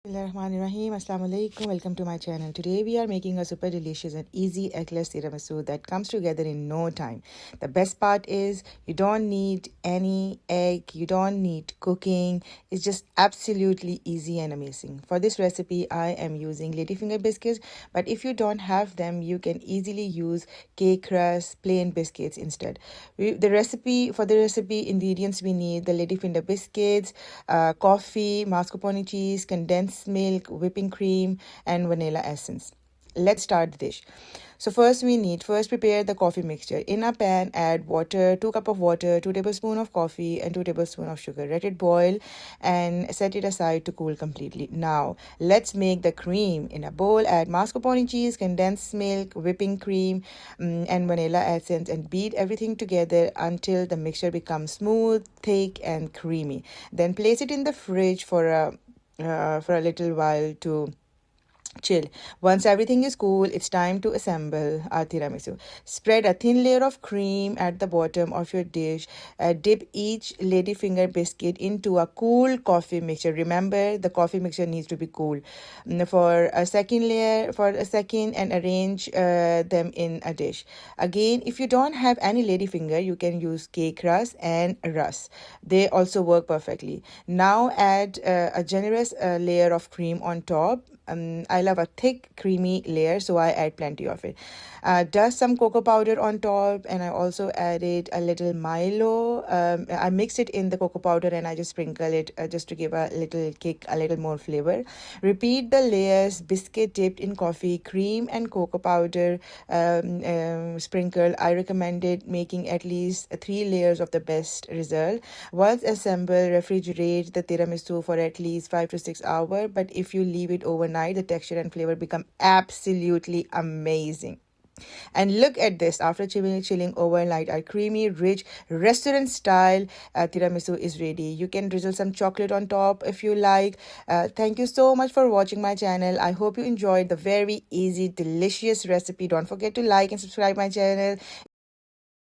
Bismillahirrahmanirrahim. Assalamu alaikum. Welcome to my channel. Today we are making a super delicious and easy eggless tiramisu that comes together in no time. The best part is you don't need any egg, you don't need cooking. It's just absolutely easy and amazing. For this recipe, I am using Ladyfinger biscuits, but if you don't have them, you can easily use cake crust, plain biscuits instead. For the recipe ingredients we need the Ladyfinger biscuits, coffee, mascarpone cheese, condensed milk, whipping cream, and vanilla essence. Let's start the dish. So first prepare the coffee mixture. In a pan, add water, 2 cup of water, 2 tablespoons of coffee, and 2 tablespoons of sugar. Let it boil and set it aside to cool completely. Now, let's make the cream. In a bowl, add mascarpone cheese, condensed milk, whipping cream, and vanilla essence, and beat everything together until the mixture becomes smooth, thick, and creamy. Then place it in the fridge for a little while to chill. Once everything is cool, it's time to assemble our tiramisu. Spread a thin layer of cream at the bottom of your dish. Dip each ladyfinger biscuit into a cool coffee mixture. Remember, the coffee mixture needs to be cool. For a second, and arrange them in a dish. Again, if you don't have any ladyfinger, you can use cake crust and rusk. They also work perfectly. Now add a generous layer of cream on top. I love a thick, creamy layer, so I add plenty of it. Dust some cocoa powder on top, and I also added a little Milo. I mix it in the cocoa powder and I just sprinkle it just to give a little kick, a little more flavor. Repeat the layers: biscuit dipped in coffee, cream, and cocoa powder sprinkled. I recommended making at least 3 layers of the best result. Once assembled, refrigerate the tiramisu for at least 5 to 6 hours. But if you leave it overnight, the texture and flavor become absolutely amazing. And look at this, after chilling overnight, our creamy, rich, restaurant style tiramisu is ready. You can drizzle some chocolate on top if you like. Thank you so much for watching my channel. I hope you enjoyed the very easy, delicious recipe. Don't forget to like and subscribe my channel.